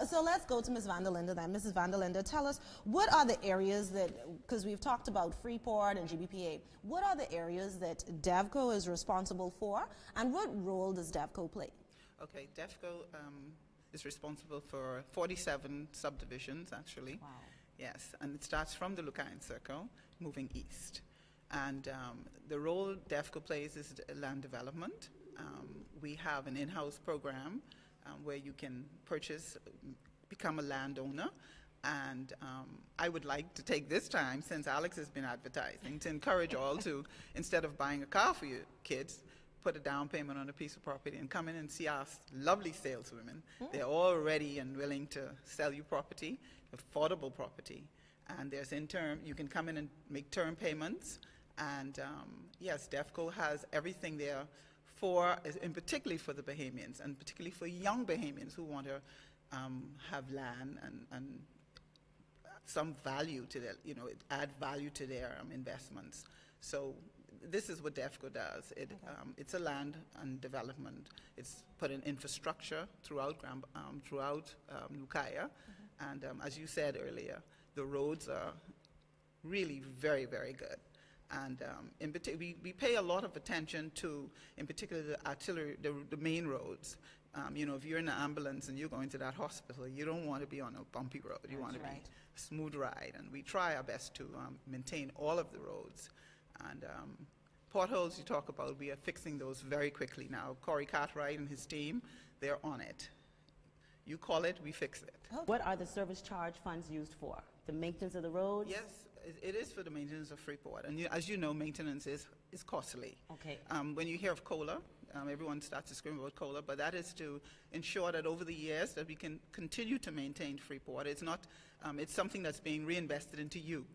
So let's go to Ms. Van der Linde then. Mrs. Van der Linde, tell us, what are the areas that, because we've talked about Freeport and GBPA, what are the areas that Devco is responsible for, and what role does Devco play? Okay, Devco is responsible for 47 subdivisions, actually. Wow. Yes, and it starts from the Lucaya Circle, moving east. And the role Devco plays is land development. We have an in-house program where you can purchase, become a landowner. And I would like to take this time, since Alex has been advertising, to encourage all to, instead of buying a car for your kids, put a down payment on a piece of property and come in and see our lovely saleswomen. They're all ready and willing to sell you property, affordable property. And there's you can come in and make term payments. And yes, Devco has everything there and particularly for the Bahamians, and particularly for young Bahamians who want to have land and some value to their, add value to their investments. So this is what Devco does. It's a land and development. It's put in infrastructure throughout Lucaya, and as you said earlier, the roads are really very, very good. And in particular, we pay a lot of attention to, in particular, the artillery, the main roads. If you're in an ambulance and you're going to that hospital, you don't want to be on a bumpy road. You want to be a smooth ride. And we try our best to maintain all of the roads. And potholes you talk about, we are fixing those very quickly now. Corey Cartwright and his team, they're on it. You call it, we fix it. What are the service charge funds used for? The maintenance of the roads? Yes, it is for the maintenance of Freeport. And as you know, maintenance is costly. Okay. When you hear of COLA, everyone starts to scream about COLA, but that is to ensure that over the years that we can continue to maintain Freeport. It's not, it's something that's being reinvested into you,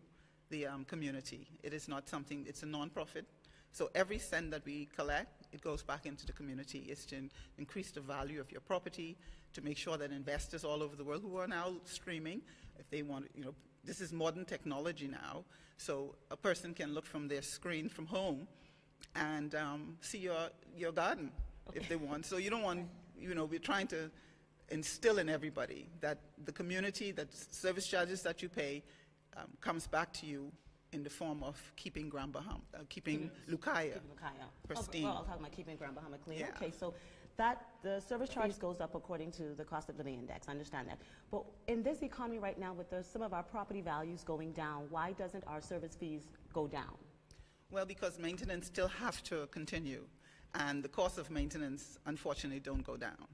the community. It is not something, it's a non-profit. So every cent that we collect, it goes back into the community. It's to increase the value of your property, to make sure that investors all over the world who are now streaming, if they want, this is modern technology now, so a person can look from their screen from home and see your garden if they want. So you don't want, we're trying to instill in everybody that the community, that service charges that you pay comes back to you in the form of keeping Bahama, keeping Lucaya pristine. Well, I was talking about keeping Bahama clean. Yeah. Okay, so the service charge goes up according to the cost of living index. I understand that. But in this economy right now, with some of our property values going down, why doesn't our service fees go down? Well, because maintenance still have to continue, and the cost of maintenance, unfortunately, don't go down.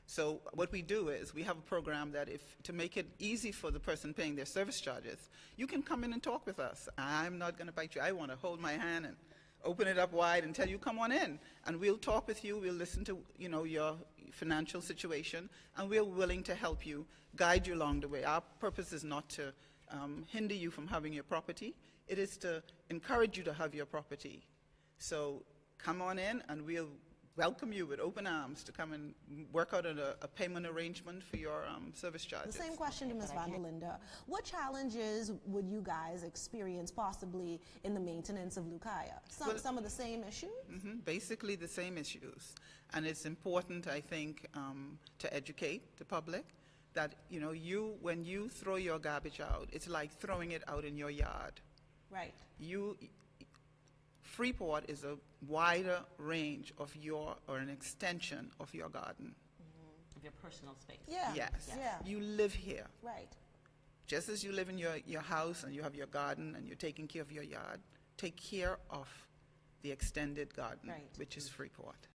So what we do is we have a program that to make it easy for the person paying their service charges, you can come in and talk with us. I'm not going to bite you. I want to hold my hand and open it up wide and tell you, come on in. And we'll talk with you. We'll listen to, your financial situation, and we're willing to help you, guide you along the way. Our purpose is not to hinder you from having your property. It is to encourage you to have your property. So come on in, and we'll welcome you with open arms to come and work out a payment arrangement for your service charges. The same question to Ms. Van der Linde. What challenges would you guys experience possibly in the maintenance of Lucaya? Some of the same issues? Basically the same issues. And it's important, I think, to educate the public that, when you throw your garbage out, it's like throwing it out in your yard. Right. Freeport is a wider range of or an extension of your garden. Of your personal space. Yeah. Yes. Yeah. You live here. Right. Just as you live in your house and you have your garden and you're taking care of your yard, take care of the extended garden, which is Freeport.